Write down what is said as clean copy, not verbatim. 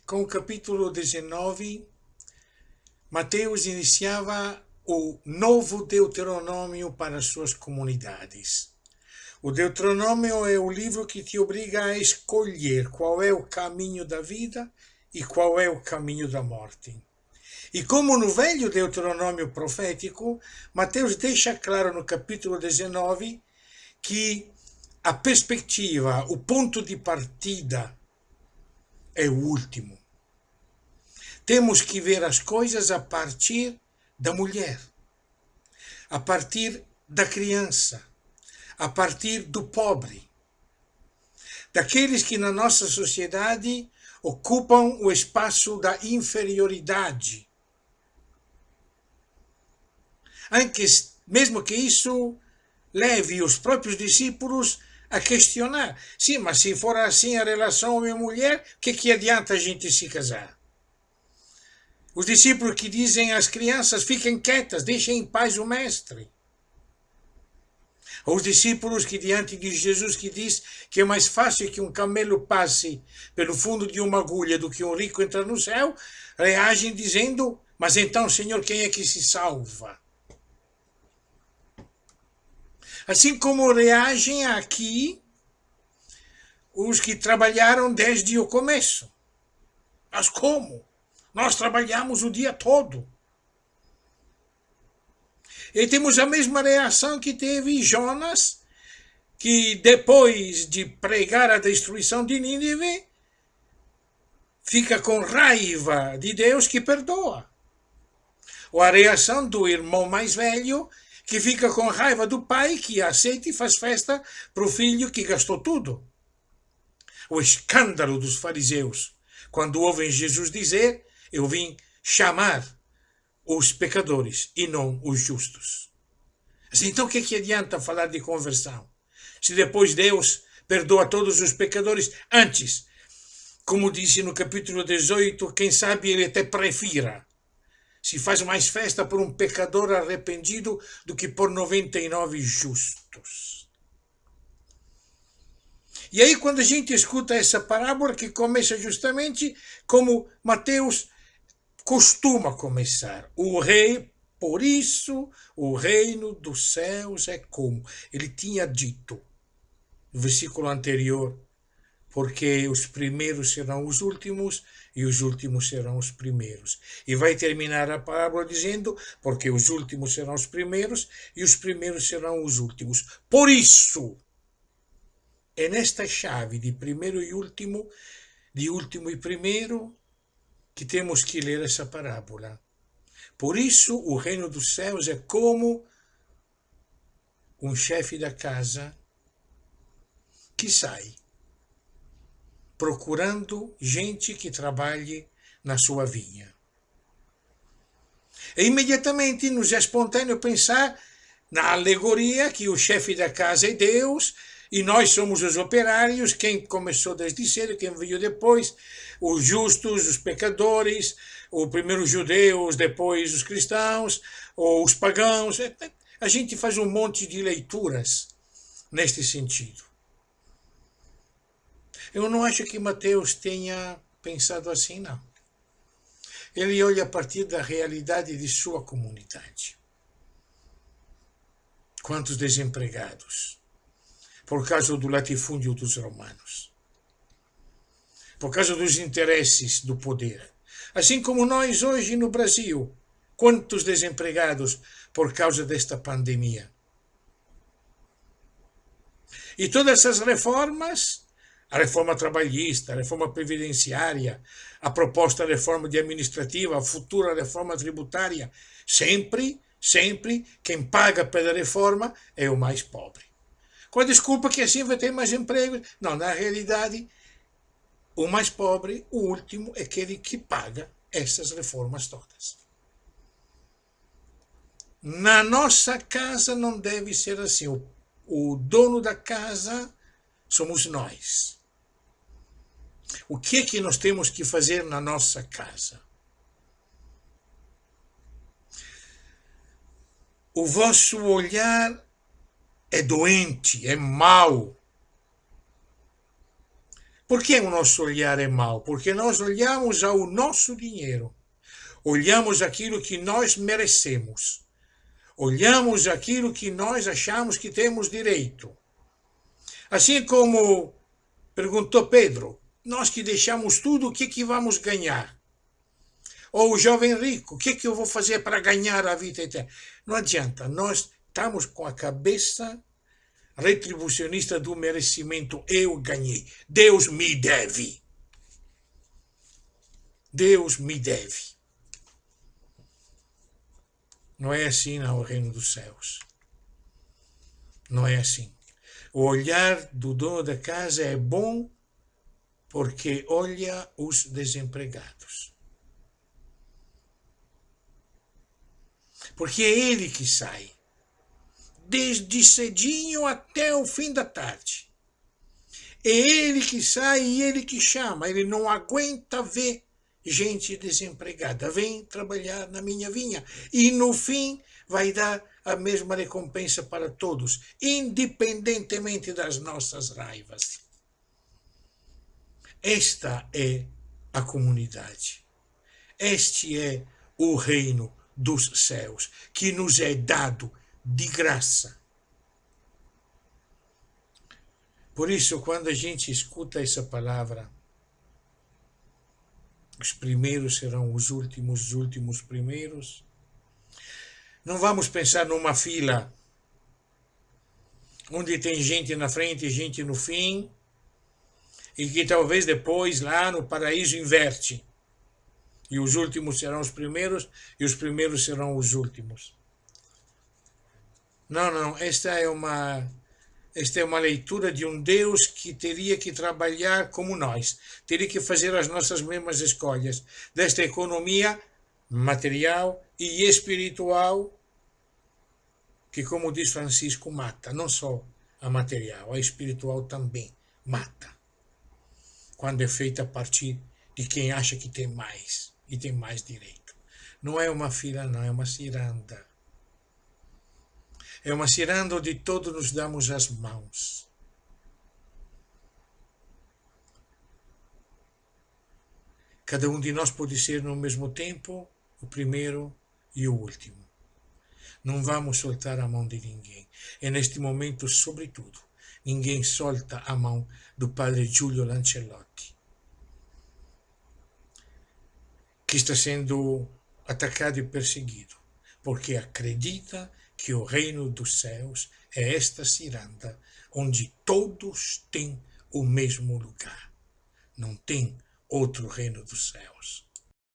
Com o capítulo 19, Mateus iniciava o novo Deuteronômio para as suas comunidades. O Deuteronômio é o livro que te obriga a escolher qual é o caminho da vida e qual é o caminho da morte. E como no velho Deuteronômio profético, Mateus deixa claro no capítulo 19 que a perspectiva, o ponto de partida é o último. Temos que ver as coisas a partir da mulher, a partir da criança, a partir do pobre, daqueles que na nossa sociedade ocupam o espaço da inferioridade. Mesmo que isso leve os próprios discípulos a questionar. Sim, mas se for assim a relação homem-mulher, o que adianta a gente se casar? Os discípulos que dizem às crianças, fiquem quietas, deixem em paz o mestre. Os discípulos que diante de Jesus que diz que é mais fácil que um camelo passe pelo fundo de uma agulha do que um rico entrar no céu, reagem dizendo, mas então, Senhor, quem é que se salva? Assim como reagem aqui os que trabalharam desde o começo. Mas como? Nós trabalhamos o dia todo. E temos a mesma reação que teve Jonas, que depois de pregar a destruição de Nínive, fica com raiva de Deus que perdoa. Ou a reação do irmão mais velho, que fica com raiva do pai que aceita e faz festa para o filho que gastou tudo. O escândalo dos fariseus, quando ouvem Jesus dizer, eu vim chamar os pecadores e não os justos. Então o que adianta falar de conversão? Se depois Deus perdoa todos os pecadores antes, como disse no capítulo 18, quem sabe ele até prefira. Se faz mais festa por um pecador arrependido do que por 99 justos. E aí quando a gente escuta essa parábola que começa justamente como Mateus costuma começar. O rei, por isso, o reino dos céus é como. Ele tinha dito, no versículo anterior, porque os primeiros serão os últimos e os últimos serão os primeiros. E vai terminar a parábola dizendo, porque os últimos serão os primeiros e os primeiros serão os últimos. Por isso, é nesta chave de primeiro e último, de último e primeiro, que temos que ler essa parábola. Por isso, o reino dos céus é como um chefe da casa que sai procurando gente que trabalhe na sua vinha. E imediatamente nos é espontâneo pensar na alegoria que o chefe da casa é Deus e nós somos os operários, quem começou desde cedo, quem veio depois, os justos, os pecadores, o primeiro os judeus, depois os cristãos, ou os pagãos. A gente faz um monte de leituras neste sentido. Eu não acho que Mateus tenha pensado assim, não. Ele olha a partir da realidade de sua comunidade. Quantos desempregados? Por causa do latifúndio dos romanos. Por causa dos interesses do poder. Assim como nós hoje no Brasil. Quantos desempregados por causa desta pandemia? E todas essas reformas, a reforma trabalhista, a reforma previdenciária, a proposta reforma de administrativa, a futura reforma tributária, sempre quem paga pela reforma é o mais pobre. Com a desculpa que assim vai ter mais emprego. Não, na realidade, o mais pobre, o último, é aquele que paga essas reformas todas. Na nossa casa não deve ser assim. O dono da casa somos nós. O que é que nós temos que fazer na nossa casa? O vosso olhar é doente, é mau. Por que o nosso olhar é mau? Porque nós olhamos ao nosso dinheiro, olhamos aquilo que nós merecemos, olhamos aquilo que nós achamos que temos direito. Assim como perguntou Pedro, nós que deixamos tudo, o que vamos ganhar? Ou o jovem rico, o que eu vou fazer para ganhar a vida eterna? Não adianta, nós estamos com a cabeça retribucionista do merecimento. Eu ganhei, Deus me deve. Deus me deve. Não é assim no reino dos céus. Não é assim. O olhar do dono da casa é bom porque olha os desempregados. Porque é ele que sai. Desde cedinho até o fim da tarde. É ele que sai e ele que chama. Ele não aguenta ver gente desempregada. Vem trabalhar na minha vinha. E no fim vai dar a mesma recompensa para todos, independentemente das nossas raivas. Esta é a comunidade. Este é o reino dos céus, que nos é dado de graça. Por isso, quando a gente escuta essa palavra, os primeiros serão os últimos primeiros, não vamos pensar numa fila onde tem gente na frente e gente no fim, e que talvez depois lá no paraíso inverte. E os últimos serão os primeiros e os primeiros serão os últimos. Não, esta é uma leitura de um Deus que teria que trabalhar como nós, teria que fazer as nossas mesmas escolhas, desta economia material e espiritual, que, como diz Francisco, mata, não só a material, a espiritual também mata, quando é feita a partir de quem acha que tem mais e tem mais direito. Não é uma fila, não, é uma ciranda. É uma ciranda onde todos nos damos as mãos. Cada um de nós pode ser no mesmo tempo o primeiro e o último. Não vamos soltar a mão de ninguém. E neste momento, sobretudo, ninguém solta a mão do padre Giulio Lancellotti, que está sendo atacado e perseguido, porque acredita que o reino dos céus é esta ciranda, onde todos têm o mesmo lugar. Não tem outro reino dos céus.